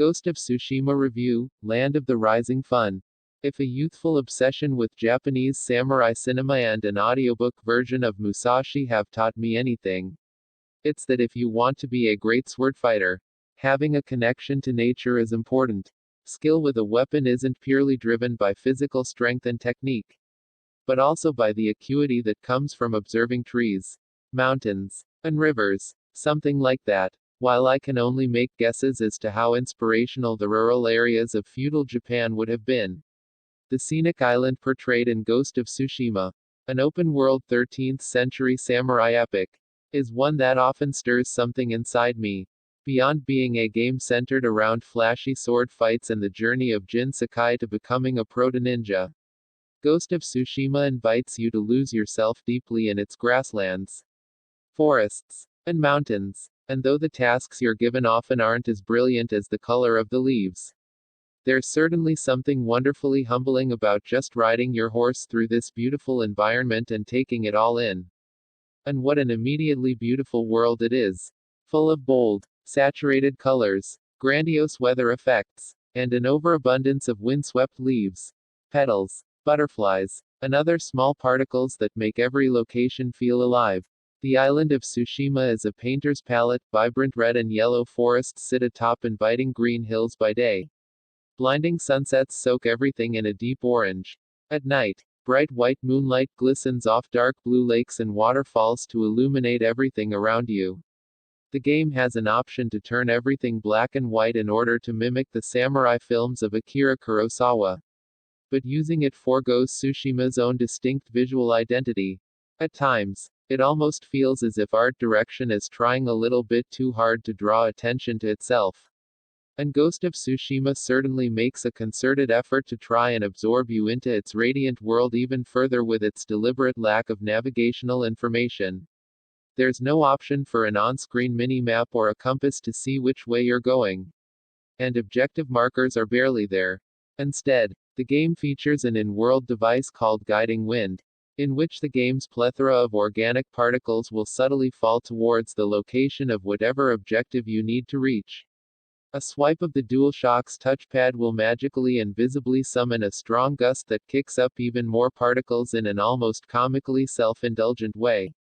Ghost of Tsushima Review, Land of the Rising Sun. If a youthful obsession with Japanese samurai cinema and an audiobook version of Musashi have taught me anything, it's that if you want to be a great swordfighter, having a connection to nature is important. Skill with a weapon isn't purely driven by physical strength and technique, but also by the acuity that comes from observing trees, mountains, and rivers. Something like that. While I can only make guesses as to how inspirational the rural areas of feudal Japan would have been, the scenic island portrayed in Ghost of Tsushima, an open-world 13th century samurai epic, is one that often stirs something inside me. Beyond being a game centered around flashy sword fights and the journey of Jin Sakai to becoming a proto-ninja, Ghost of Tsushima invites you to lose yourself deeply in its grasslands, forests, and mountains. And though the tasks you're given often aren't as brilliant as the color of the leaves, there's certainly something wonderfully humbling about just riding your horse through this beautiful environment and taking it all in. And what an immediately beautiful world it is. Full of bold, saturated colors, grandiose weather effects, and an overabundance of windswept leaves, petals, butterflies, and other small particles that make every location feel alive. The island of Tsushima is a painter's palette. Vibrant red and yellow forests sit atop inviting green hills by day. Blinding sunsets soak everything in a deep orange. At night, bright white moonlight glistens off dark blue lakes and waterfalls to illuminate everything around you. The game has an option to turn everything black and white in order to mimic the samurai films of Akira Kurosawa. But using it forgoes Tsushima's own distinct visual identity. At times, it almost feels as if art direction is trying a little bit too hard to draw attention to itself. And Ghost of Tsushima certainly makes a concerted effort to try and absorb you into its radiant world even further with its deliberate lack of navigational information. There's no option for an on-screen mini-map or a compass to see which way you're going. And objective markers are barely there. Instead, the game features an in-world device called Guiding Wind, in which the game's plethora of organic particles will subtly fall towards the location of whatever objective you need to reach. A swipe of the DualShock's touchpad will magically and visibly summon a strong gust that kicks up even more particles in an almost comically self-indulgent way,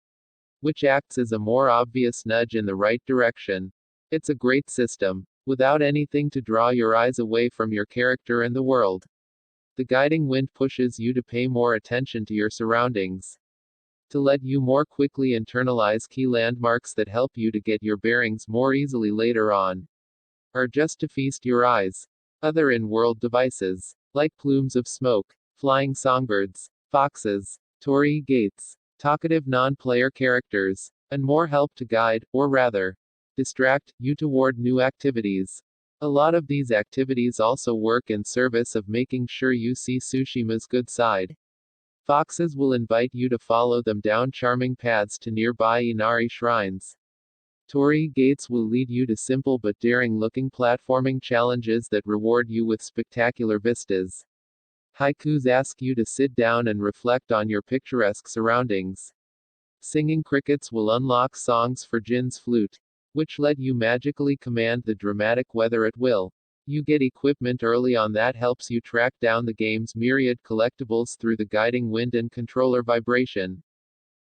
which acts as a more obvious nudge in the right direction. It's a great system, without anything to draw your eyes away from your character and the world. The guiding wind pushes you to pay more attention to your surroundings, to let you more quickly internalize key landmarks that help you to get your bearings more easily later on, or just to feast your eyes. Other in-world devices, like plumes of smoke, flying songbirds, foxes, torii gates, talkative non-player characters, and more help to guide, or rather, distract, you toward new activities. A lot of these activities also work in service of making sure you see Tsushima's good side. Foxes will invite you to follow them down charming paths to nearby Inari shrines. Torii gates will lead you to simple but daring-looking platforming challenges that reward you with spectacular vistas. Haikus ask you to sit down and reflect on your picturesque surroundings. Singing crickets will unlock songs for Jin's flute, which let you magically command the dramatic weather at will. You get equipment early on that helps you track down the game's myriad collectibles through the guiding wind and controller vibration.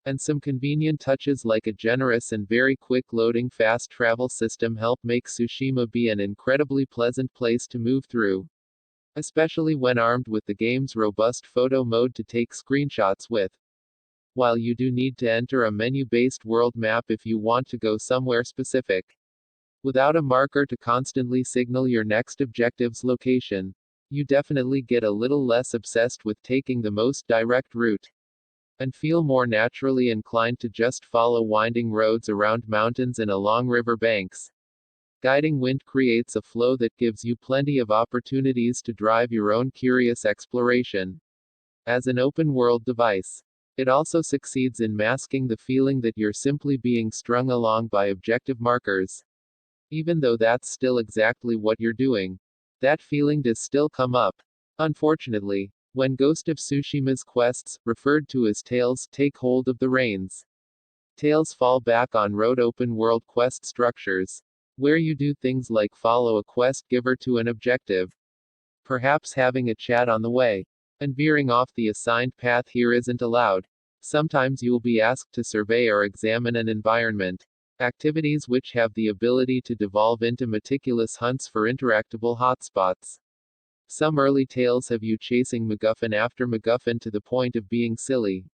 And some convenient touches like a generous and very quick loading fast travel system help make Tsushima be an incredibly pleasant place to move through, especially when armed with the game's robust photo mode to take screenshots with. While you do need to enter a menu-based world map if you want to go somewhere specific, without a marker to constantly signal your next objective's location, you definitely get a little less obsessed with taking the most direct route, and feel more naturally inclined to just follow winding roads around mountains and along river banks. Guiding wind creates a flow that gives you plenty of opportunities to drive your own curious exploration. As an open-world device, it also succeeds in masking the feeling that you're simply being strung along by objective markers. Even though that's still exactly what you're doing, that feeling does still come up. Unfortunately, when Ghost of Tsushima's quests, referred to as tales, take hold of the reins, tales fall back on rote open-world quest structures, where you do things like follow a quest giver to an objective, perhaps having a chat on the way, and veering off the assigned path here isn't allowed. Sometimes you'll be asked to survey or examine an environment, activities which have the ability to devolve into meticulous hunts for interactable hotspots. Some early tales have you chasing MacGuffin after MacGuffin to the point of being silly,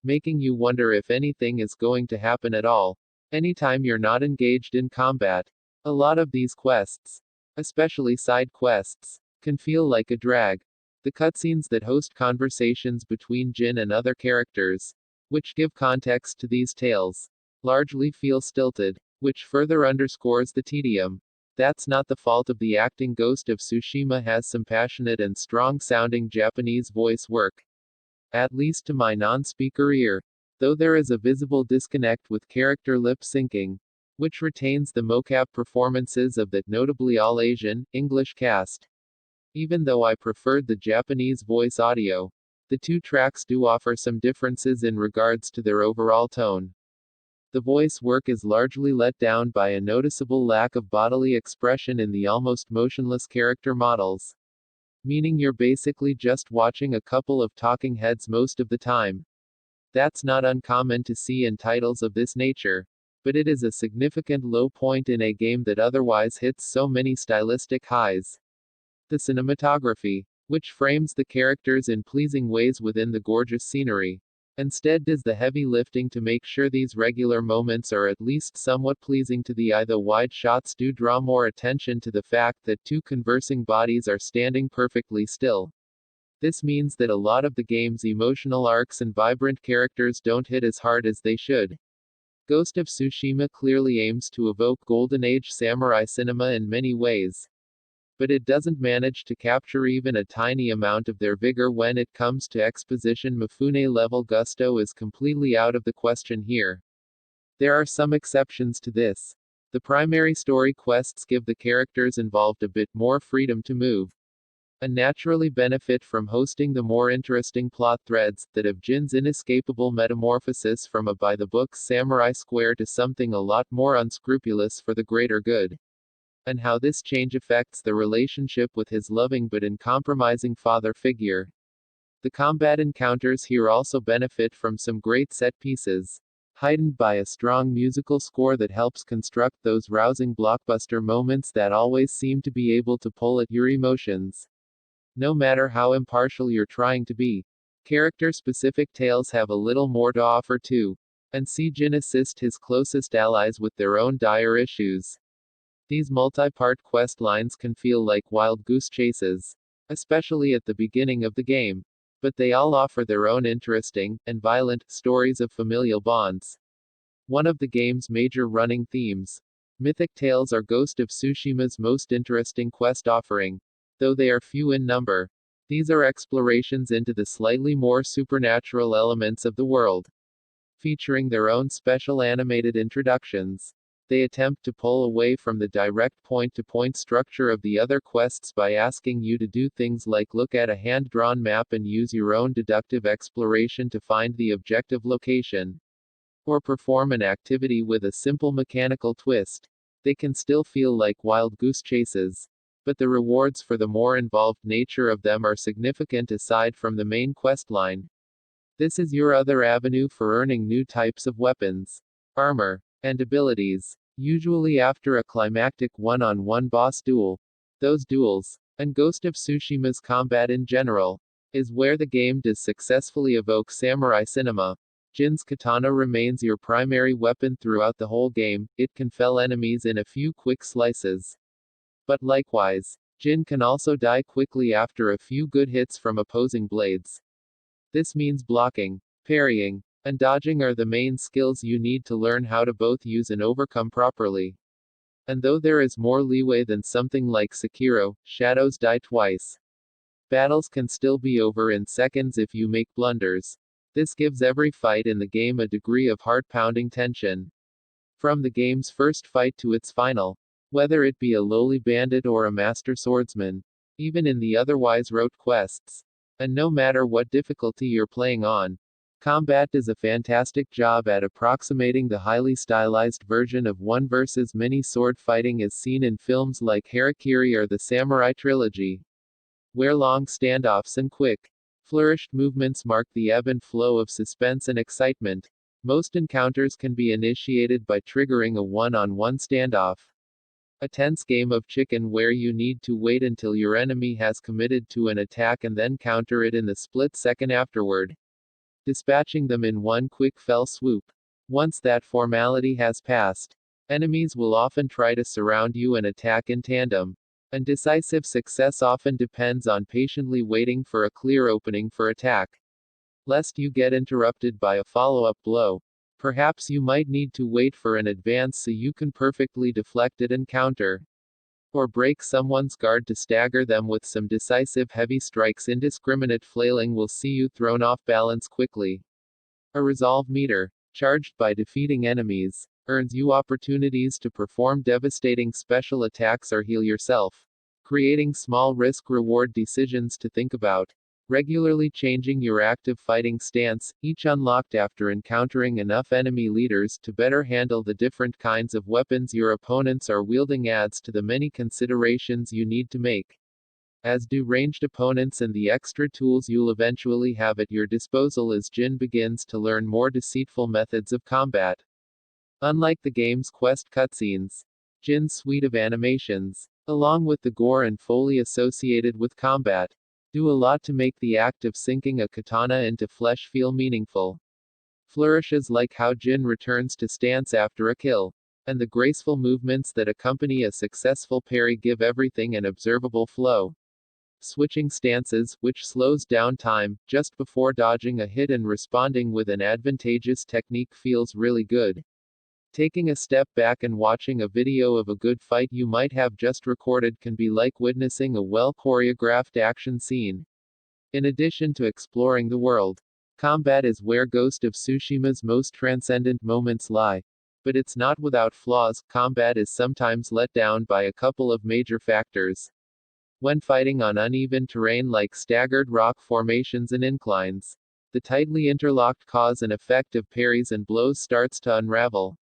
making you wonder if anything is going to happen at all, anytime you're not engaged in combat. A lot of these quests, especially side quests, can feel like a drag. The cutscenes that host conversations between Jin and other characters, which give context to these tales, largely feel stilted, which further underscores the tedium. That's not the fault of the acting. Ghost of Tsushima has some passionate and strong-sounding Japanese voice work, at least to my non-speaker ear, though there is a visible disconnect with character lip syncing, which retains the mocap performances of that notably all-Asian, English cast. Even though I preferred the Japanese voice audio, the two tracks do offer some differences in regards to their overall tone. The voice work is largely let down by a noticeable lack of bodily expression in the almost motionless character models, meaning you're basically just watching a couple of talking heads most of the time. That's not uncommon to see in titles of this nature, but it is a significant low point in a game that otherwise hits so many stylistic highs. The cinematography, which frames the characters in pleasing ways within the gorgeous scenery, instead does the heavy lifting to make sure these regular moments are at least somewhat pleasing to the eye. The wide shots do draw more attention to the fact that two conversing bodies are standing perfectly still. This means that a lot of the game's emotional arcs and vibrant characters don't hit as hard as they should. Ghost of Tsushima clearly aims to evoke Golden Age samurai cinema in many ways, but it doesn't manage to capture even a tiny amount of their vigor when it comes to exposition. Mifune-level gusto is completely out of the question here. There are some exceptions to this. The primary story quests give the characters involved a bit more freedom to move, and naturally benefit from hosting the more interesting plot threads that have Jin's inescapable metamorphosis from a by-the-books samurai square to something a lot more unscrupulous for the greater good, and how this change affects the relationship with his loving but uncompromising father figure. The combat encounters here also benefit from some great set pieces, heightened by a strong musical score that helps construct those rousing blockbuster moments that always seem to be able to pull at your emotions. No matter how impartial you're trying to be, character-specific tales have a little more to offer too, and see Jin assist his closest allies with their own dire issues. These multi-part quest lines can feel like wild goose chases, especially at the beginning of the game, but they all offer their own interesting, and violent, stories of familial bonds. One of the game's major running themes, mythic tales, are Ghost of Tsushima's most interesting quest offering, though they are few in number. These are explorations into the slightly more supernatural elements of the world, featuring their own special animated introductions. They attempt to pull away from the direct point-to-point structure of the other quests by asking you to do things like look at a hand-drawn map and use your own deductive exploration to find the objective location, or perform an activity with a simple mechanical twist. They can still feel like wild goose chases, but the rewards for the more involved nature of them are significant aside from the main quest line. This is your other avenue for earning new types of weapons, armor, and abilities, usually after a climactic one-on-one boss duel. Those duels, and Ghost of Tsushima's combat in general, is where the game does successfully evoke samurai cinema. Jin's katana remains your primary weapon throughout the whole game. It can fell enemies in a few quick slices, but likewise, Jin can also die quickly after a few good hits from opposing blades. This means blocking, parrying, and dodging are the main skills you need to learn how to both use and overcome properly. And though there is more leeway than something like Sekiro, Shadows Die Twice, battles can still be over in seconds if you make blunders. This gives every fight in the game a degree of heart-pounding tension. From the game's first fight to its final, whether it be a lowly bandit or a master swordsman, even in the otherwise rote quests, and no matter what difficulty you're playing on, Combat does a fantastic job at approximating the highly stylized version of one versus many sword fighting as seen in films like Harakiri or the Samurai Trilogy, where long standoffs and quick, flourished movements mark the ebb and flow of suspense and excitement. Most encounters can be initiated by triggering a one-on-one standoff. A tense game of chicken where you need to wait until your enemy has committed to an attack and then counter it in the split second afterward, dispatching them in one quick fell swoop. Once that formality has passed, enemies will often try to surround you and attack in tandem. And decisive success often depends on patiently waiting for a clear opening for attack, lest you get interrupted by a follow-up blow. Perhaps you might need to wait for an advance so you can perfectly deflect it and counter, or break someone's guard to stagger them with some decisive heavy strikes. Indiscriminate flailing will see you thrown off balance quickly. A resolve meter, charged by defeating enemies, earns you opportunities to perform devastating special attacks or heal yourself, creating small risk-reward decisions to think about. Regularly changing your active fighting stance, each unlocked after encountering enough enemy leaders to better handle the different kinds of weapons your opponents are wielding, adds to the many considerations you need to make, as do ranged opponents and the extra tools you'll eventually have at your disposal as Jin begins to learn more deceitful methods of combat. Unlike the game's quest cutscenes, Jin's suite of animations, along with the gore and foley associated with combat, do a lot to make the act of sinking a katana into flesh feel meaningful. Flourishes like how Jin returns to stance after a kill, and the graceful movements that accompany a successful parry give everything an observable flow. Switching stances, which slows down time, just before dodging a hit and responding with an advantageous technique, feels really good. Taking a step back and watching a video of a good fight you might have just recorded can be like witnessing a well-choreographed action scene. In addition to exploring the world, combat is where Ghost of Tsushima's most transcendent moments lie. But it's not without flaws. Combat is sometimes let down by a couple of major factors. When fighting on uneven terrain like staggered rock formations and inclines, the tightly interlocked cause and effect of parries and blows starts to unravel,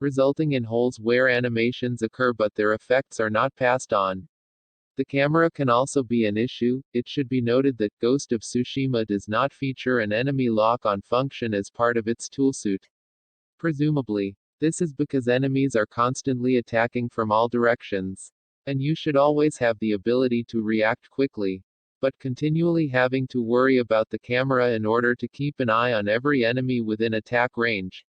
resulting in holes where animations occur but their effects are not passed on. The camera can also be an issue. It should be noted that Ghost of Tsushima does not feature an enemy lock-on function as part of its toolsuit. Presumably, this is because enemies are constantly attacking from all directions, and you should always have the ability to react quickly, but continually having to worry about the camera in order to keep an eye on every enemy within attack range,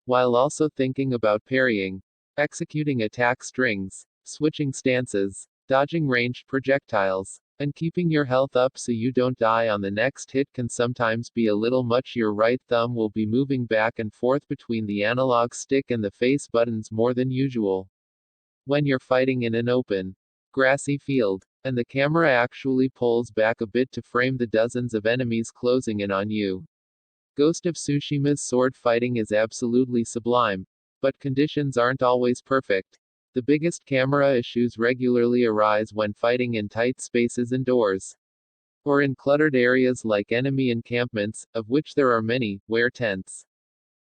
while also thinking about parrying, executing attack strings, switching stances, dodging ranged projectiles, and keeping your health up so you don't die on the next hit can sometimes be a little much. Your right thumb will be moving back and forth between the analog stick and the face buttons more than usual when you're fighting in an open, grassy field, and the camera actually pulls back a bit to frame the dozens of enemies closing in on you. Ghost of Tsushima's sword fighting is absolutely sublime, but conditions aren't always perfect. The biggest camera issues regularly arise when fighting in tight spaces indoors, or in cluttered areas like enemy encampments, of which there are many, where tents,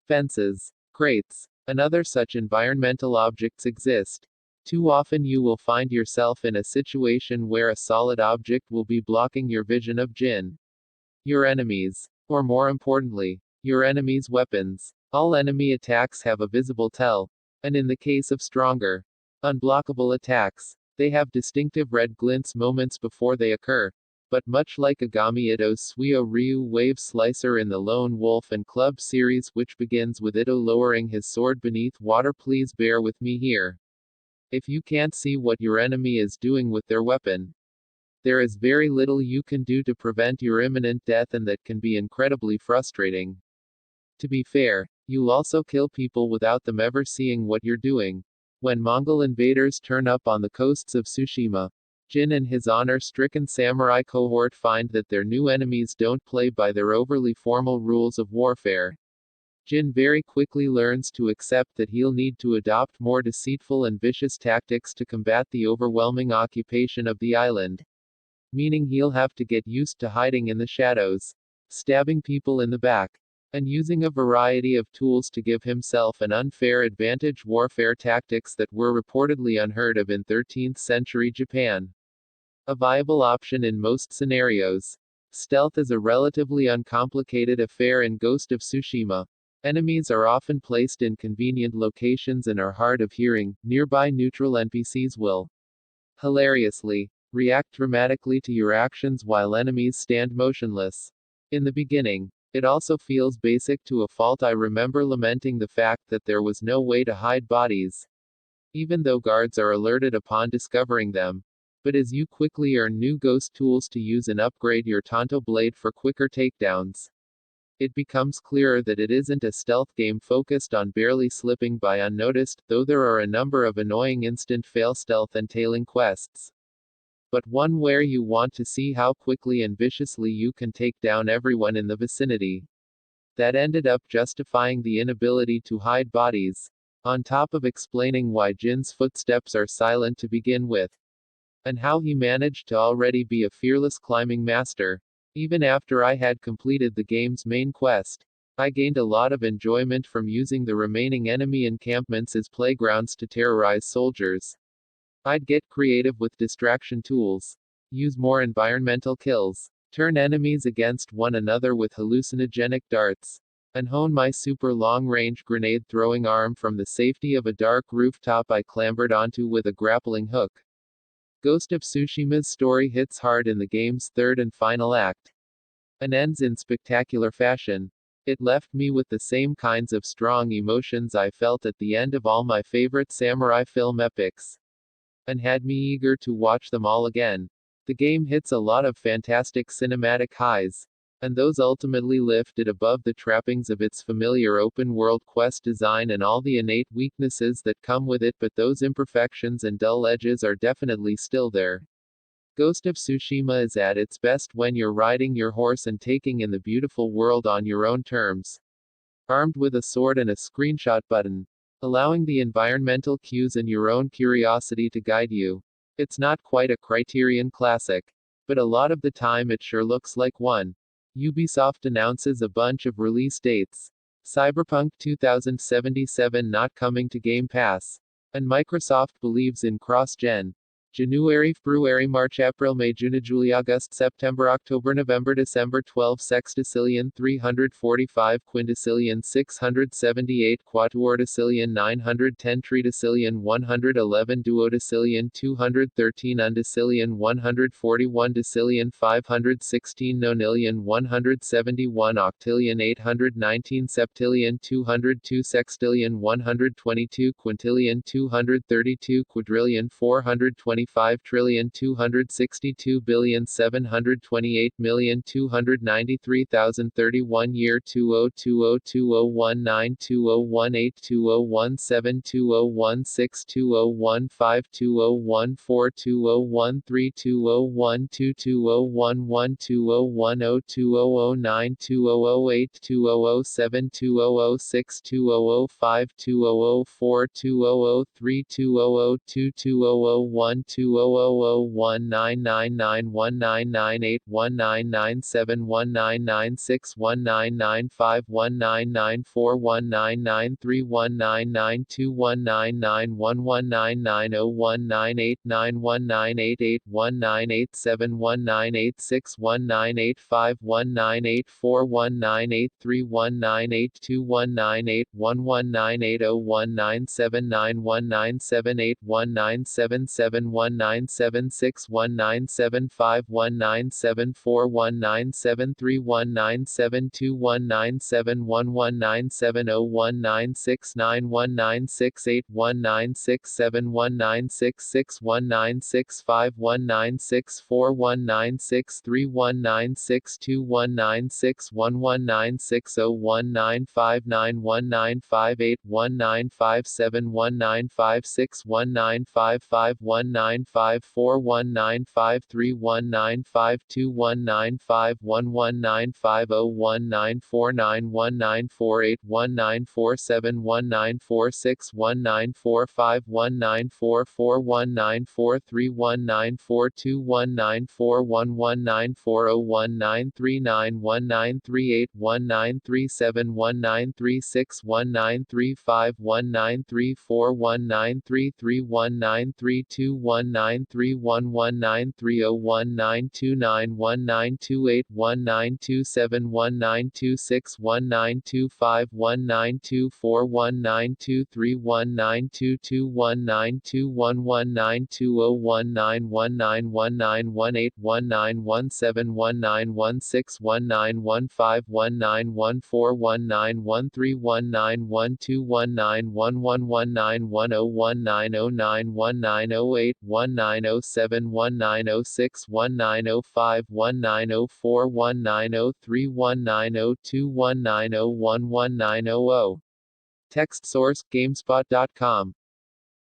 fences, crates, and other such environmental objects exist. Too often you will find yourself in a situation where a solid object will be blocking your vision of Jin, your enemies, or more importantly, your enemy's weapons. All enemy attacks have a visible tell, and in the case of stronger, unblockable attacks, they have distinctive red glints moments before they occur. But much like Agami Ito's Suio Ryu Wave Slicer in the Lone Wolf and Club series, which begins with Ito lowering his sword beneath water, please bear with me here. If you can't see what your enemy is doing with their weapon, there is very little you can do to prevent your imminent death, and that can be incredibly frustrating. To be fair, you'll also kill people without them ever seeing what you're doing. When Mongol invaders turn up on the coasts of Tsushima, Jin and his honor-stricken samurai cohort find that their new enemies don't play by their overly formal rules of warfare. Jin very quickly learns to accept that he'll need to adopt more deceitful and vicious tactics to combat the overwhelming occupation of the island, meaning he'll have to get used to hiding in the shadows, stabbing people in the back, and using a variety of tools to give himself an unfair advantage, warfare tactics that were reportedly unheard of in 13th century Japan. A viable option in most scenarios. Stealth is a relatively uncomplicated affair in Ghost of Tsushima. Enemies are often placed in convenient locations and are hard of hearing. Nearby neutral NPCs will hilariously react dramatically to your actions while enemies stand motionless. In the beginning, it also feels basic to a fault. I remember lamenting the fact that there was no way to hide bodies, even though guards are alerted upon discovering them. But as you quickly earn new ghost tools to use and upgrade your Tanto blade for quicker takedowns, it becomes clearer that it isn't a stealth game focused on barely slipping by unnoticed, though there are a number of annoying instant fail stealth entailing quests. But one where you want to see how quickly and viciously you can take down everyone in the vicinity. That ended up justifying the inability to hide bodies, on top of explaining why Jin's footsteps are silent to begin with, and how he managed to already be a fearless climbing master. Even after I had completed the game's main quest, I gained a lot of enjoyment from using the remaining enemy encampments as playgrounds to terrorize soldiers. I'd get creative with distraction tools, use more environmental kills, turn enemies against one another with hallucinogenic darts, and hone my super long-range grenade-throwing arm from the safety of a dark rooftop I clambered onto with a grappling hook. Ghost of Tsushima's story hits hard in the game's third and final act, and ends in spectacular fashion. It left me with the same kinds of strong emotions I felt at the end of all my favorite samurai film epics, and had me eager to watch them all again. The game hits a lot of fantastic cinematic highs, and those ultimately lift it above the trappings of its familiar open-world quest design and all the innate weaknesses that come with it, but those imperfections and dull edges are definitely still there. Ghost of Tsushima is at its best when you're riding your horse and taking in the beautiful world on your own terms, armed with a sword and a screenshot button, allowing the environmental cues and your own curiosity to guide you. It's not quite a Criterion classic, but a lot of the time it sure looks like one. Ubisoft announces a bunch of release dates. Cyberpunk 2077 not coming to Game Pass. And Microsoft believes in cross-gen. January, February, March, April, May, June, July, August, September, October, November, December 12 sextillion 345 quintillion 678 quatuordecillion 910 tridecillion 111 duodecillion 213 undecillion 141 decillion 516 nonillion 171 octillion 819 septillion 202 sextillion 122 quintillion 232 quadrillion 425 trillion 262 billion 728 million 293,031 year 2000 1955 Text source, GameSpot.com.